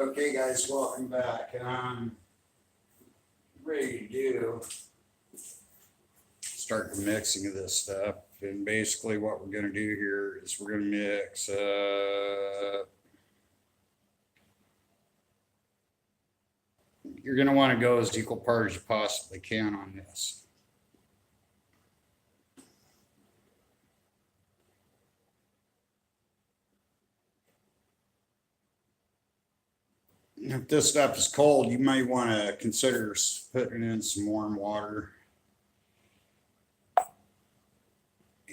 Okay, guys, welcome back. Ready to start the mixing of this stuff. And basically what we're gonna do here is we're gonna mix, you're gonna wanna go as equal part as you possibly can on this. If this stuff is cold, you might want to consider putting in some warm water.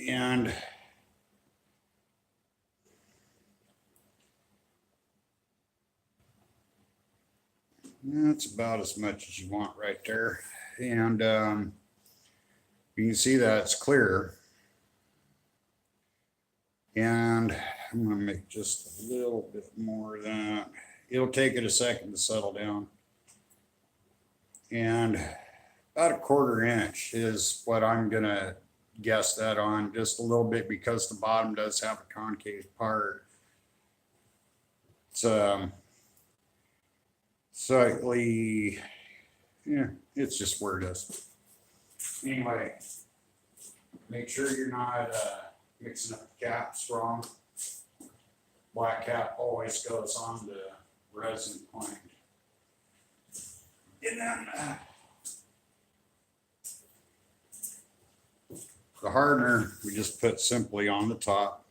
And that's about as much as you want right there. And you can see that it's clear. And I'm going to make just a little bit more of that. It'll take it a second to settle down. And about a 1/4 inch is what I'm going to guess that on, just a little bit, because the bottom does have a concave part. It's slightly, yeah, it's just where it is. Anyway, make sure you're not mixing up the caps wrong. Black cap always goes on the resin point. And then the hardener, we just put simply on the top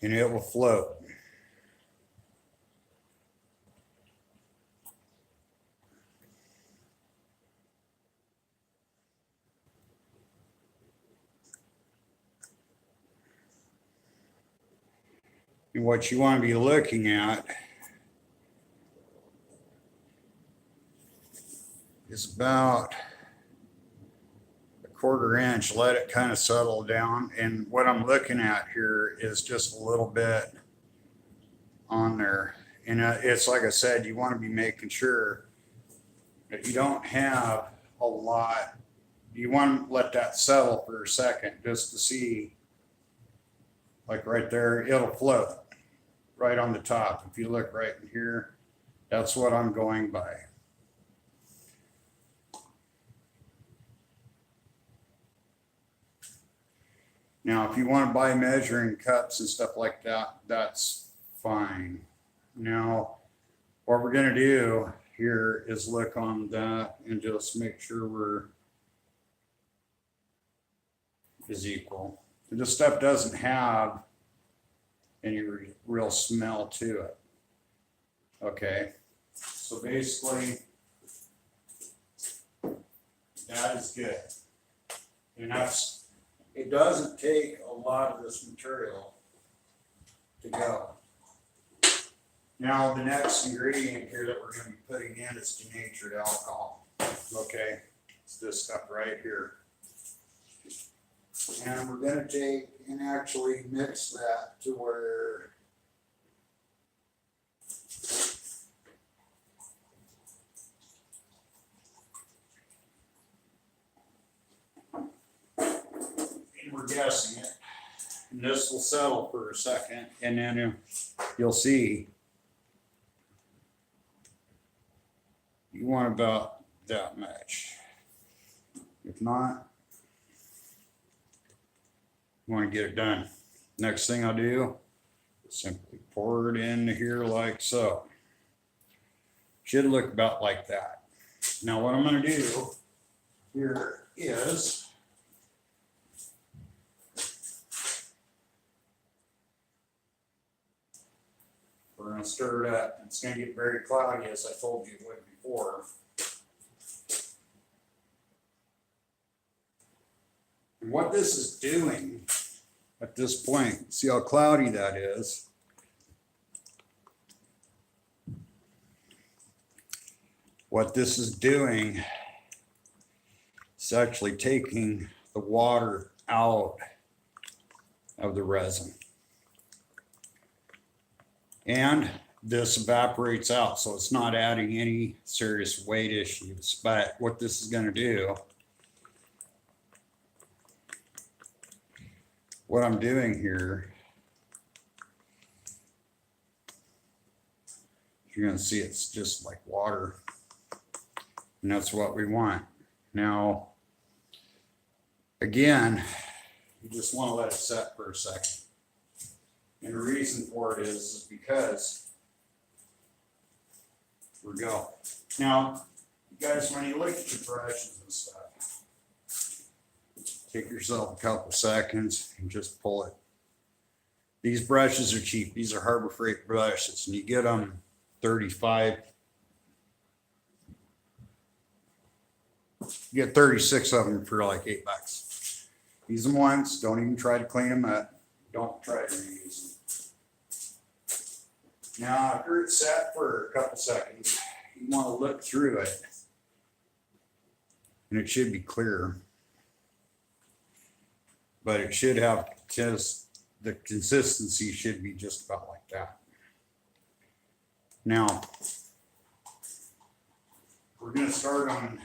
and it will float. And what you want to be looking at is about a 1/4 inch. Let it kind of settle down. And what I'm looking at here is just a little bit on there. And it's like I said, you want to be making sure that you don't have a lot. You want to let that settle for a second just to see, like right there, it'll float right on the top. If you look right in here, that's what I'm going by. Now, if you want to buy measuring cups and stuff like that, that's fine. Now, what we're going to do here is look on that and just make sure we're is equal. This stuff doesn't have any real smell to it. Okay, so basically that is good. And that's, it doesn't take a lot of this material to go. Now the next ingredient here that we're going to be putting in is denatured alcohol. Okay, it's this stuff right here. And we're going to take and actually mix that to where and we're guessing it. And this will settle for a second, and then you'll see you want about that much. If not, you want to get it done. Next thing I'll do is simply pour it into here like so. Should look about like that. Now what I'm going to do here is we're going to stir it up. It's going to get very cloudy, as I told you it would before. And what this is doing at this point, see how cloudy that is? What this is doing is actually taking the water out of the resin. And this evaporates out, so it's not adding any serious weight issues. But what this is going to do, what I'm doing here You're gonna see it's just like water. And that's what we want. Now, again, you just want to let it set for a second. And the reason for it is because, here we go. Now, you guys, when you look at your brushes and stuff, take yourself a couple seconds and just pull it. These brushes are cheap. These are Harbor Freight brushes, and you get them 35. You get 36 of them for like $8. Use them once. Don't even try to clean them up. Don't try to reuse them. Now, after it's sat for a couple seconds, you want to look through it, and it should be clear. But it should have just, the consistency should be just about like that. Now, we're going to start on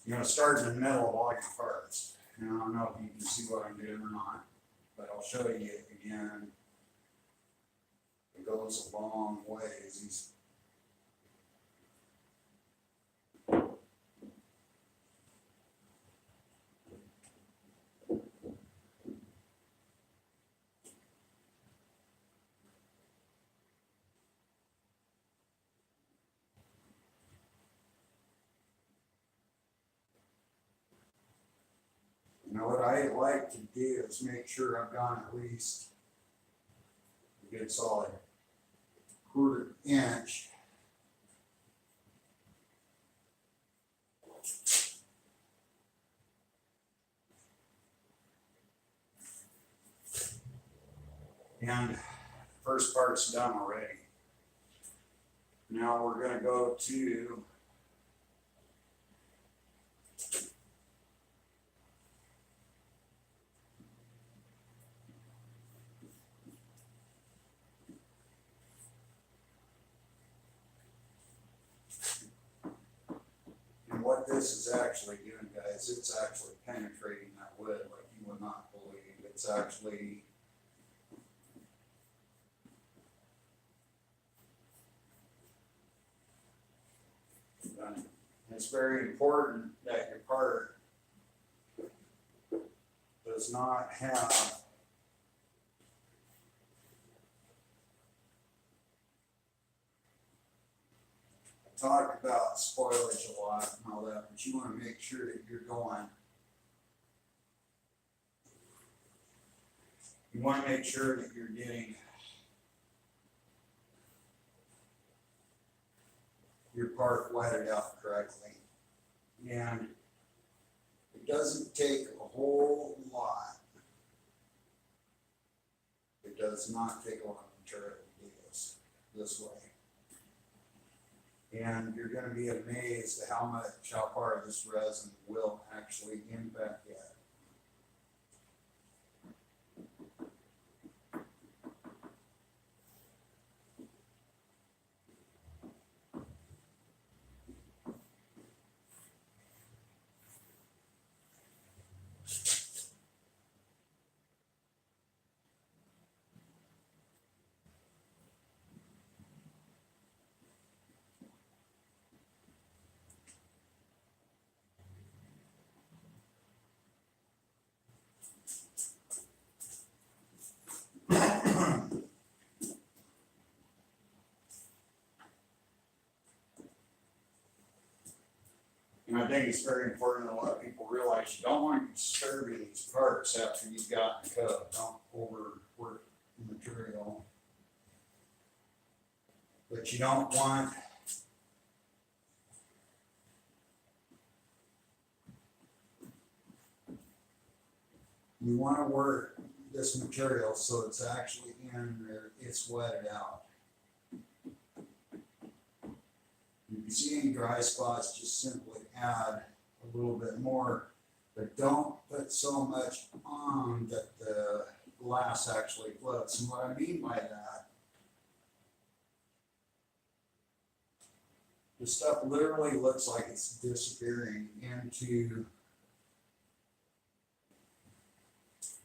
you're going to start in the middle of all your parts. And I don't know if you can see what I'm doing or not, but I'll show you again. It goes a long ways. Now, what I like to do is make sure I've gone at least a good solid quarter-inch. And first part's done already. Now we're going to go to what this is actually doing, guys. It's actually penetrating that wood like you would not believe. It's actually done. It's very important that your part does not have talk about spoilage a lot and all that, but you want to make sure that you're going. You want to make sure that you're getting your part wetted out correctly. And it doesn't take a whole lot. It does not take a lot of material to do this way. And you're going to be amazed at how far this resin will actually impact it. And I think it's very important that a lot of people realize you don't want to be disturbing these parts after you've gotten the coat. Don't overwork the material. But you don't want to work this material so it's actually in there, it's wetted out. If you see any dry spots, just simply add a little bit more But don't put so much on that the glass actually floats. And what I mean by that, the stuff literally looks like it's disappearing into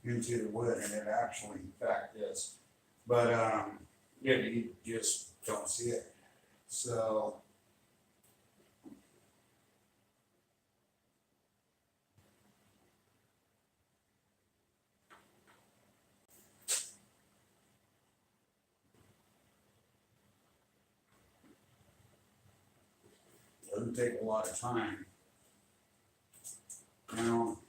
the wood, and it actually, in fact, is. But yeah, you just don't see it. So it doesn't take a lot of time. Now,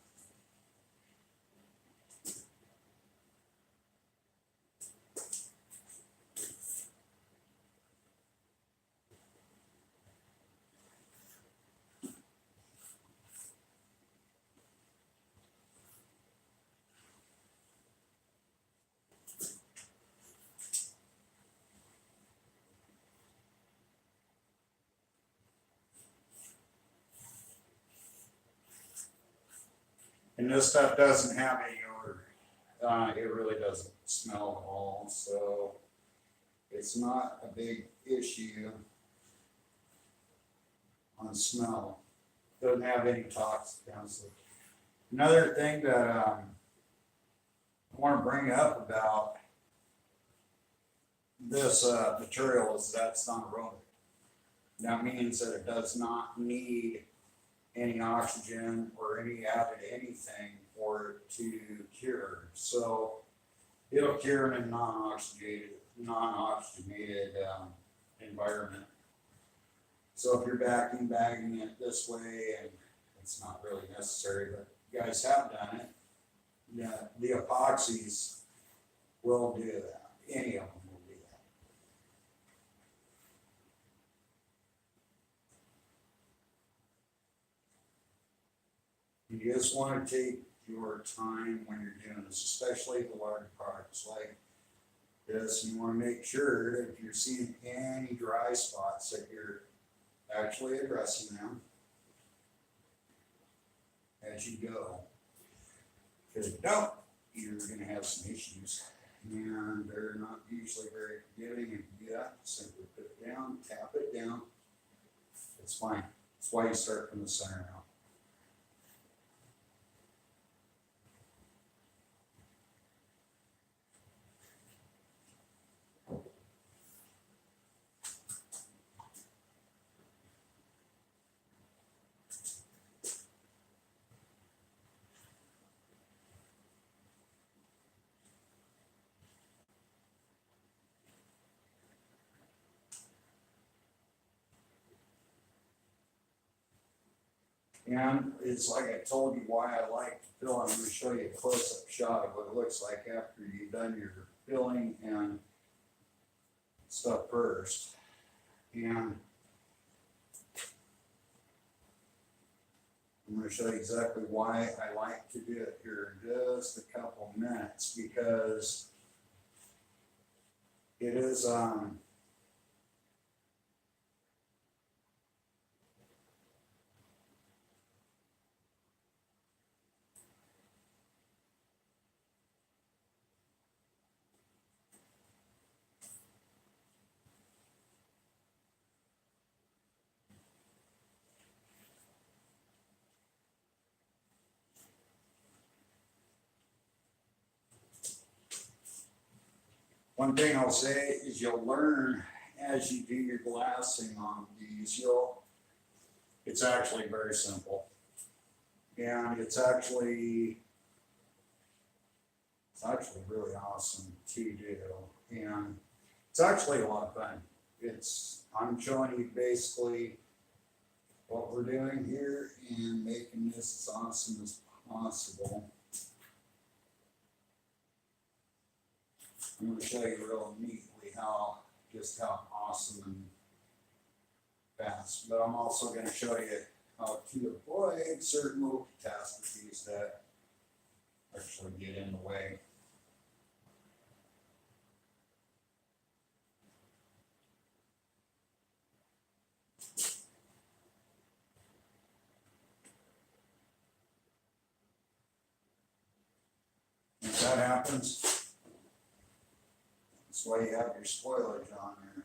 and this stuff doesn't have any odor. It really doesn't smell at all. So it's not a big issue on smell. Doesn't have any toxicants. Another thing that I want to bring up about this material is that it's not aerobic. That means that it does not need any oxygen or any added anything for it to cure. So it'll cure in a non-oxygenated environment. So if you're bagging it this way, and it's not really necessary, but you guys have done it, yeah, the epoxies will do that. Any of them will do that. You just want to take your time when you're doing this, especially the large products like this. You want to make sure that if you're seeing any dry spots that you're actually addressing them as you go. Because if you don't, you're going to have some issues. And they're not usually very forgiving. If you do that, simply put it down, tap it down. It's fine. That's why you start from the center out. And it's like I told you why I like to fill. I'm going to show you a close-up shot of what it looks like after you've done your filling and stuff first. And I'm going to show you exactly why I like to do it here in just a couple minutes, because it is one thing I'll say is you'll learn as you do your glassing on these. It's actually very simple, and it's actually really awesome to do, and it's actually a lot of fun. I'm showing you basically what we're doing here and making this as awesome as possible. I'm going to show you real neatly how awesome and fast. But I'm also going to show you how to avoid certain little catastrophes that actually get in the way. That happens. That's why you have your spoilage on there.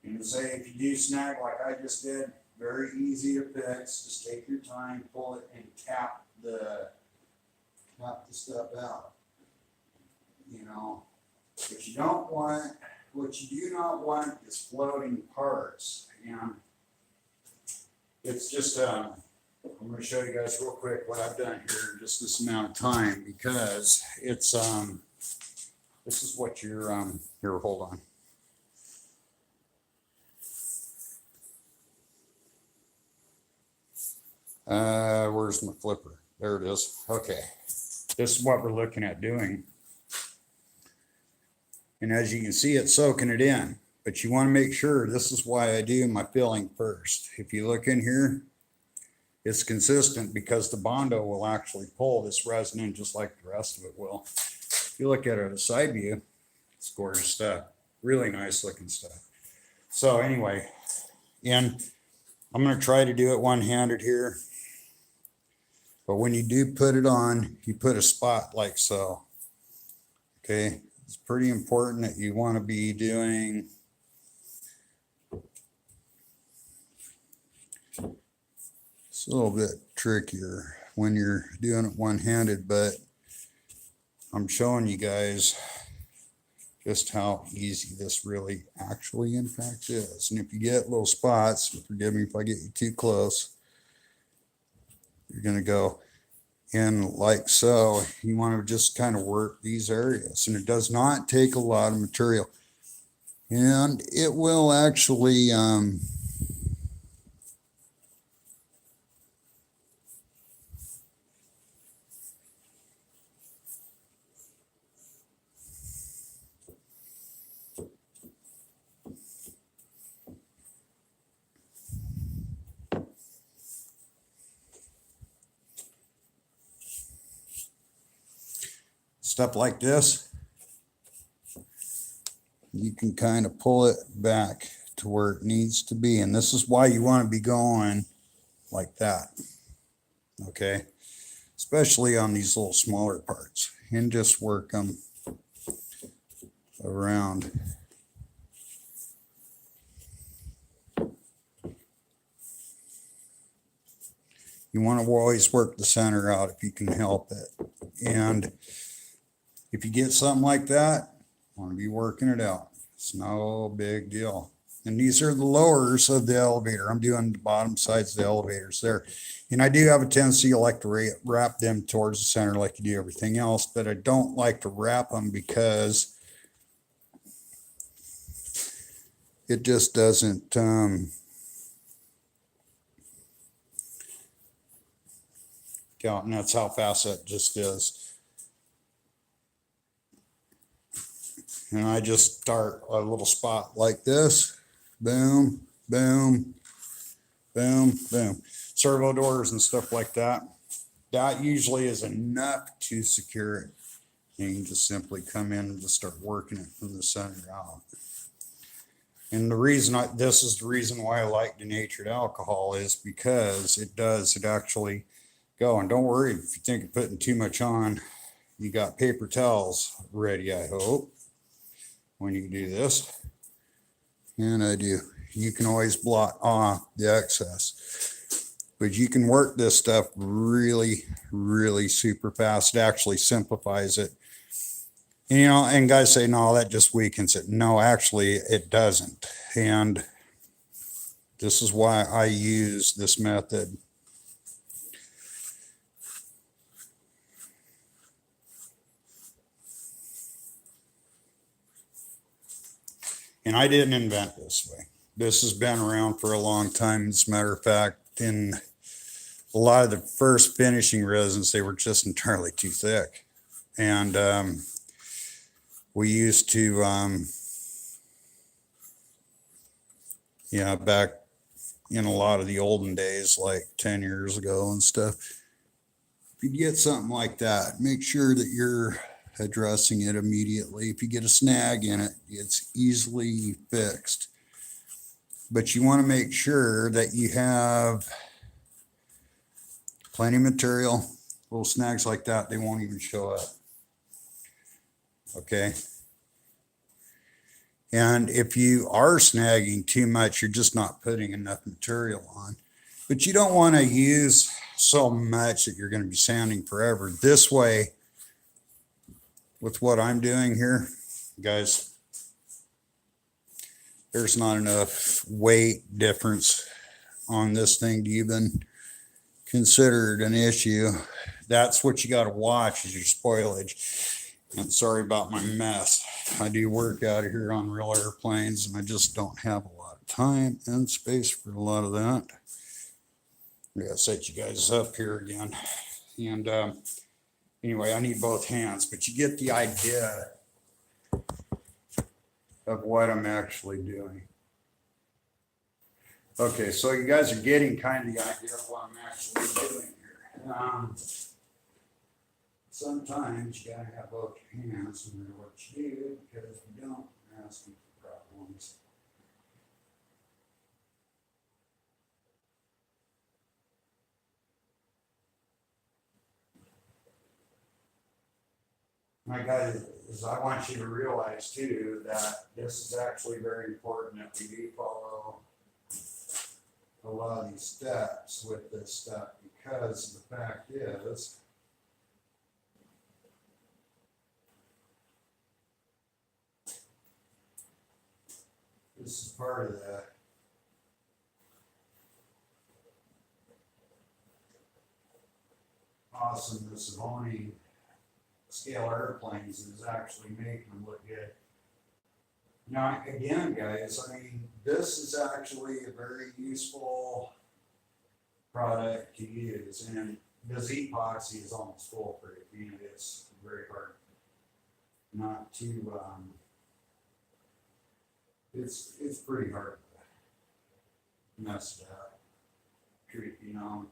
And say if you do snag like I just did, very easy to fix. Just take your time, pull it, and tap the stuff out. You know, what you don't want, what you do not want is floating parts. And it's just, I'm going to show you guys real quick what I've done here in just this amount of time, because it's, this is what you're, here, hold on. Where's my flipper? There it is. Okay. This is what we're looking at doing. And as you can see, it's soaking it in, but you want to make sure, this is why I do my filling first. If you look in here, it's consistent because the Bondo will actually pull this resin in just like the rest of it will. If you look at it at a side view, it's gorgeous stuff. Really nice looking stuff. So anyway, and I'm going to try to do it one-handed here. But when you do put it on, you put a spot like so. Okay. It's pretty important that you want to be doing it's a little bit trickier when you're doing it one-handed, but I'm showing you guys just how easy this really actually in fact is. And if you get little spots, forgive me if I get you too close, you're going to go in like so. You want to just kind of work these areas, and it does not take a lot of material, and it will actually stuff like this, you can kind of pull it back to where it needs to be. And this is why you want to be going like that. Okay. Especially on these little smaller parts, and just work them around. You want to always work the center out if you can help it. And if you get something like that, you want to be working it out. It's no big deal. And these are the lowers of the elevator. I'm doing the bottom sides of the elevators there. And I do have a tendency to like to wrap them towards the center like you do everything else, but I don't like to wrap them because it just doesn't, count, and that's how fast that just is. And I just start a little spot like this. Boom, boom, boom, boom. Servo doors and stuff like that. That usually is enough to secure it. And you can just simply come in and just start working it from the center out. And the reason this is the reason why I like denatured alcohol is because it actually go. And don't worry if you think of putting too much on, you got paper towels ready, I hope, when you do this. And I do. You can always blot off the excess, but you can work this stuff really, really super fast. It actually simplifies it. And, you know, and guys say, no, that just weakens it. No, actually it doesn't. And this is why I use this method. And I didn't invent this way. This has been around for a long time. As a matter of fact, in a lot of the first finishing resins, they were just entirely too thick. And we used to, yeah, back in a lot of the olden days, like 10 years ago and stuff, if you get something like that, make sure that you're addressing it immediately. If you get a snag in it, it's easily fixed. But you want to make sure that you have plenty of material. Little snags like that, they won't even show up. Okay. And if you are snagging too much, you're just not putting enough material on. But you don't want to use so much that you're going to be sanding forever. This way, with what I'm doing here, guys, there's not enough weight difference on this thing to even consider it an issue. That's what you got to watch, is your spoilage. And sorry about my mess. I do work out of here on real airplanes, and I just don't have a lot of time and space for a lot of that. I gotta set you guys up here again. And anyway, I need both hands, but you get the idea of what I'm actually doing. Okay, so you guys are getting kind of the idea of what I'm actually doing here. Sometimes you gotta have both your hands no matter what you do, because if you don't, you're asking for problems. My guys, is I want you to realize too that this is actually very important that we do follow a lot of these steps with this stuff, because the fact is, this is part of the awesomeness of owning scale airplanes, is actually making them look good. Now, again, guys, I mean, this is actually a very useful product to use, and this epoxy is almost foolproof. You know, it's very hard not to, it's pretty hard to mess it up. You know,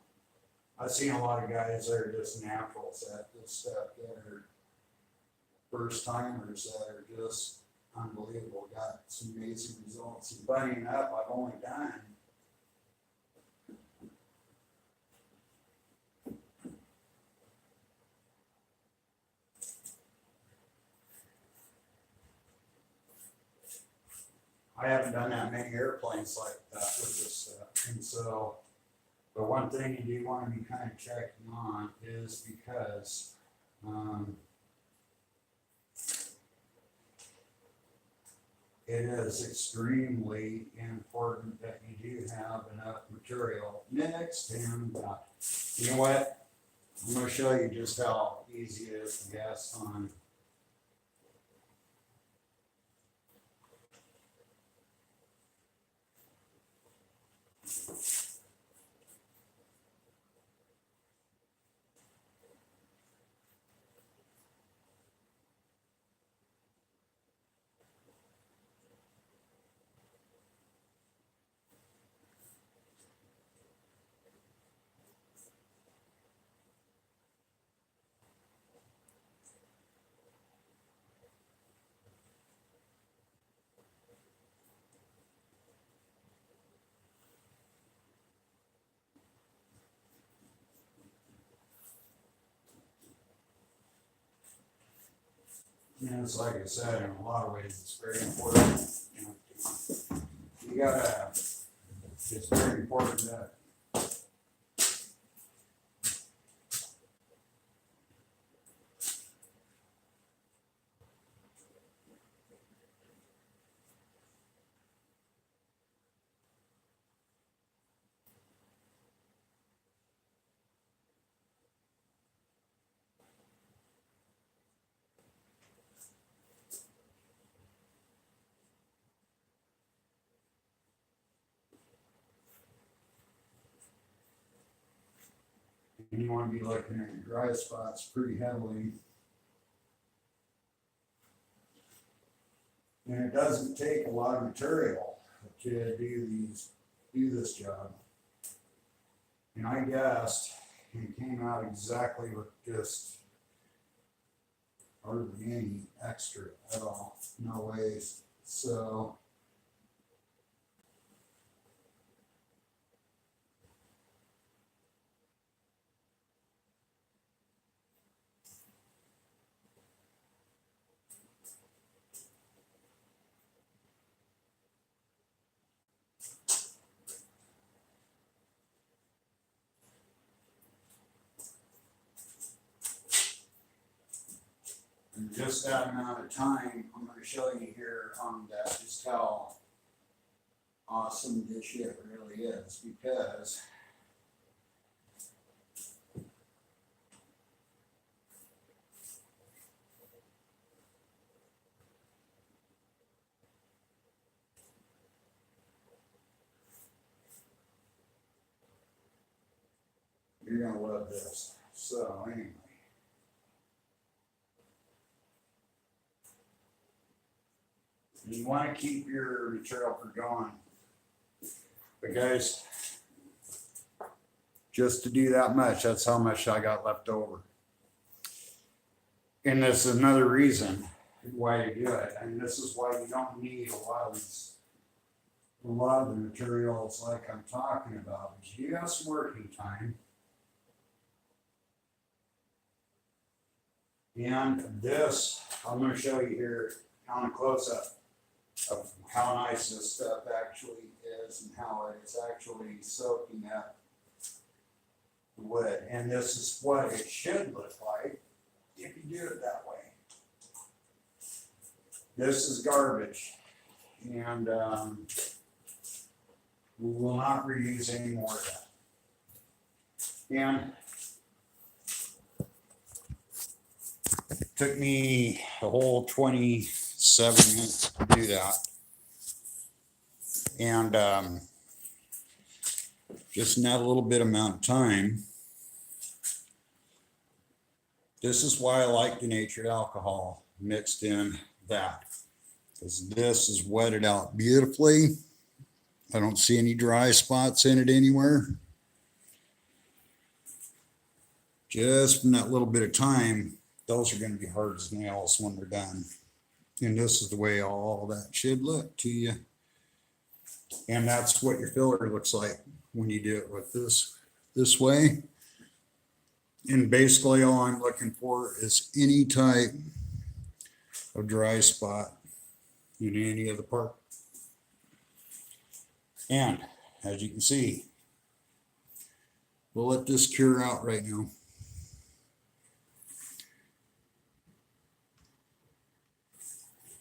I've seen a lot of guys that are just naturals at this stuff, that are first timers that are just unbelievable, got some amazing results. And funny enough, I've only done I haven't done that many airplanes like that with this stuff. And so, the one thing you do want to be kind of checking on is because it is extremely important that you do have enough material mixed. And you know what? I'm going to show you just how easy it is to guess on. And it's like I said, in a lot of ways, it's very important. You gotta, it's very important that you want to be looking at your dry spots pretty heavily. And it doesn't take a lot of material to do this job. And I guessed and came out exactly with just hardly any extra at all, no waste. So in just that amount of time, I'm going to show you here on that just how awesome this shit really is, because you're going to love this. So anyway. You want to keep your material for going. But guys, just to do that much, that's how much I got left over. And this is another reason why you do it. And this is why you don't need a lot of the materials like I'm talking about. You got some working time. And this, I'm going to show you here on a close-up of how nice this stuff actually is and how it is actually soaking up the wood. And this is what it should look like if you do it that way. This is garbage, and we will not reuse any more of that. And it took me a whole 27 minutes to do that. And just in that little bit amount of time, this is why I like denatured alcohol mixed in that, because this is wetted out beautifully. I don't see any dry spots in it anywhere. Just from that little bit of time, those are going to be hard as nails when they're done. And this is the way all that should look to you. And that's what your filler looks like when you do it with this way. And basically all I'm looking for is any type of dry spot in any of the part. And as you can see, we'll let this cure out right now.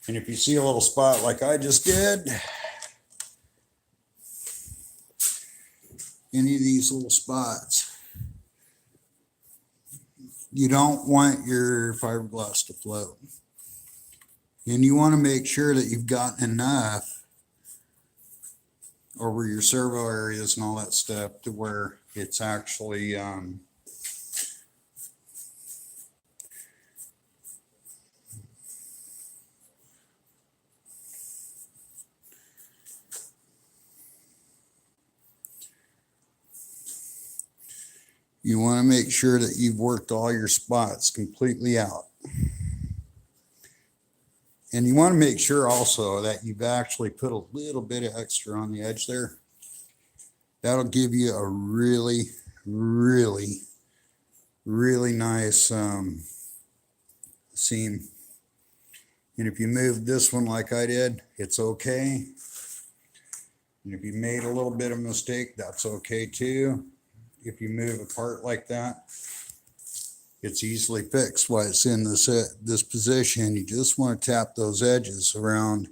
And if you see a little spot like I just did, any of these little spots, you don't want your fiberglass to float. And you want to make sure that you've got enough over your servo areas and all that stuff to where it's actually you want to make sure that you've worked all your spots completely out. And you want to make sure also that you've actually put a little bit of extra on the edge there. That'll give you a really, really, really nice seam. And if you move this one like I did, it's okay. And if you made a little bit of mistake, that's okay too. If you move a part like that, it's easily fixed while it's in this position. You just want to tap those edges around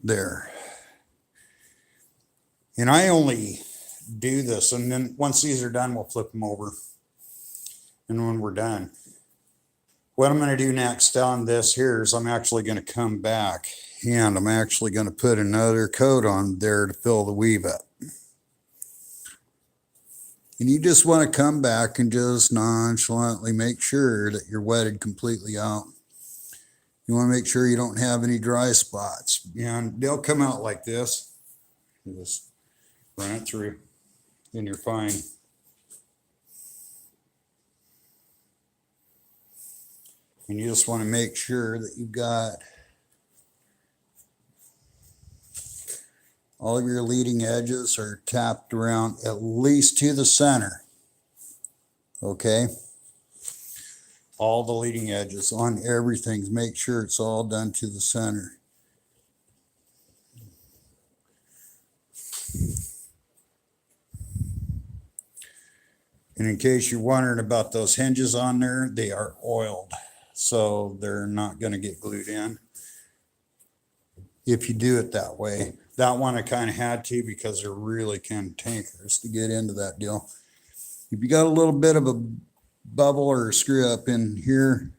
there. And I only do this, and then once these are done, we'll flip them over. And when we're done, what I'm going to do next on this here is I'm actually going to come back and I'm actually going to put another coat on there to fill the weave up. And you just want to come back and just nonchalantly make sure that you're wetted completely out. You want to make sure you don't have any dry spots. And they'll come out like this. Just Run it through, and you're fine. And you just want to make sure that you've got all of your leading edges are tapped around at least to the center. Okay? All the leading edges on everything. Make sure it's all done to the center. And in case you're wondering about those hinges on there, they are oiled, so they're not going to get glued in if you do it that way. That one I kind of had to, because they're really kind of tankers to get into that deal. If you got a little bit of a bubble or a screw up in here,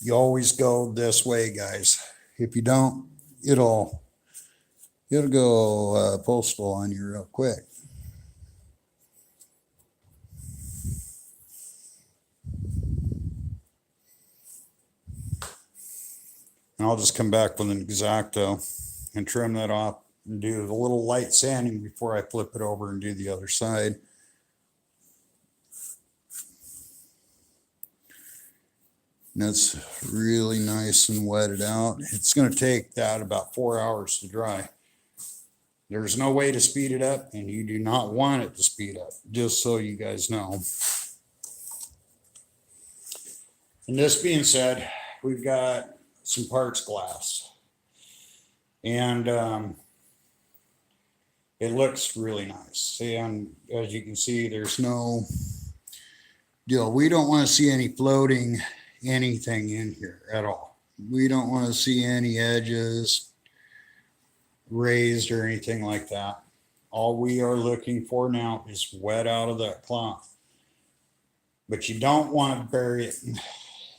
you always go this way, guys. If you don't, it'll go postal on you real quick. And I'll just come back with an X-Acto and trim that off and do a little light sanding before I flip it over and do the other side. And it's really nice and wetted out. It's going to take that about 4 hours to dry. There's no way to speed it up, and you do not want it to speed up, just so you guys know. And this being said, we've got some parts glass, and it looks really nice. And as you can see, there's no deal. We don't want to see any floating anything in here at all. We don't want to see any edges raised or anything like that. All we are looking for now is wet out of that cloth, but you don't want to bury it.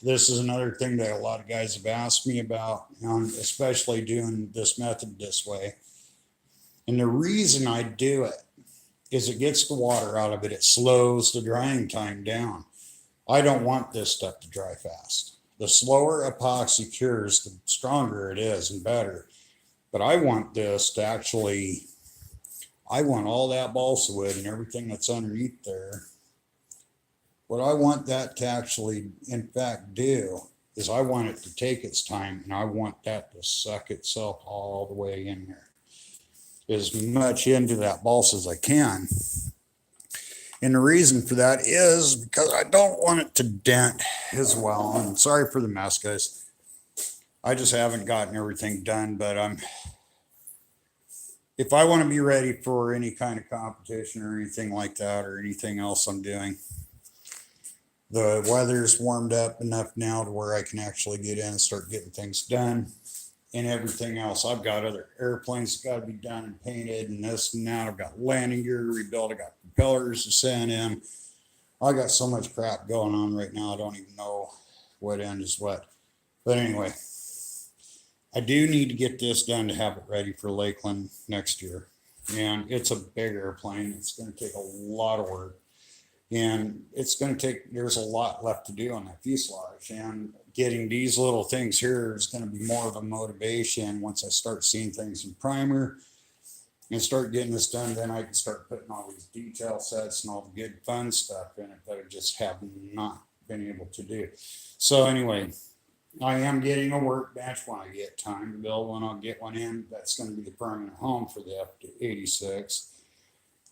This is another thing that a lot of guys have asked me about, especially doing this method this way. And the reason I do it is it gets the water out of it. It slows the drying time down. I don't want this stuff to dry fast. The slower epoxy cures, the stronger it is and better. But I want this to actually, I want all that balsa wood and everything that's underneath there. What I want that to actually, in fact, do is I want it to take its time, and I want that to suck itself all the way in there, as much into that balsa as I can. And the reason for that is because I don't want it to dent as well. And sorry for the mess, guys. I just haven't gotten everything done, but if I want to be ready for any kind of competition or anything like that, or anything else I'm doing, the weather's warmed up enough now to where I can actually get in and start getting things done and everything else. I've got other airplanes that got to be done and painted and this and that. I've got landing gear to rebuild. I got propellers to send in. I got so much crap going on right now. I don't even know what end is what. But anyway, I do need to get this done to have it ready for Lakeland next year. And it's a big airplane. It's going to take a lot of work. And it's going to take, there's a lot left to do on that fuselage. And getting these little things here is going to be more of a motivation once I start seeing things in primer and start getting this done. Then I can start putting all these detail sets and all the good fun stuff in it that I just have not been able to do. So anyway, I am getting a workbench when I get time to build one. I'll get one in. That's going to be the permanent home for the F-86.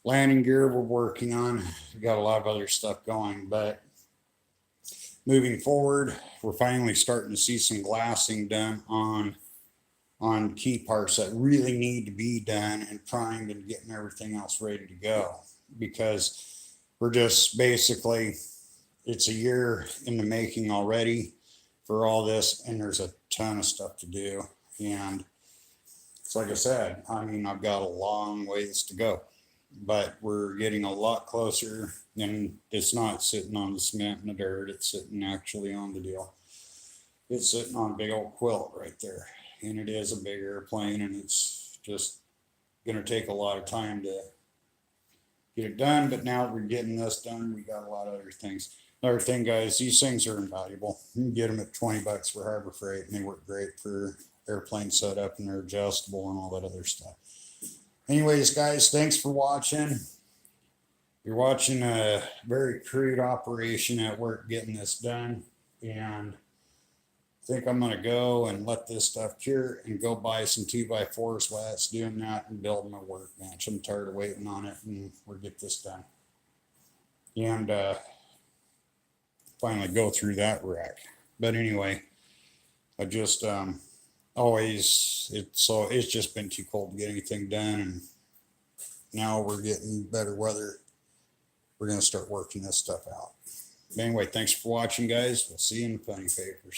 Landing gear we're working on. We've got a lot of other stuff going, but moving forward, we're finally starting to see some glassing done on key parts that really need to be done and primed and getting everything else ready to go, because we're just basically, it's a year in the making already for all this, and there's a ton of stuff to do. And it's like I said, I mean, I've got a long ways to go, but we're getting a lot closer, and it's not sitting on the cement and the dirt. It's sitting actually on the deal. It's sitting on a big old quilt right there, and it is a big airplane, and it's just going to take a lot of time to get it done. But now we're getting this done. We got a lot of other things. Another thing, guys, these things are invaluable. You can get them at $20 for Harbor Freight, and they work great for airplane setup, and they're adjustable and all that other stuff. Anyways, guys, thanks for watching. You're watching a very crude operation at work getting this done, and I think I'm gonna go and let this stuff cure and go buy some 2x4s while it's doing that and build my workbench. I'm tired of waiting on it, and we'll get this done. And finally go through that wreck. But anyway, I just always it's just been too cold to get anything done, and now we're getting better weather. We're gonna start working this stuff out. Anyway, thanks for watching, guys. We'll see you in the funny papers.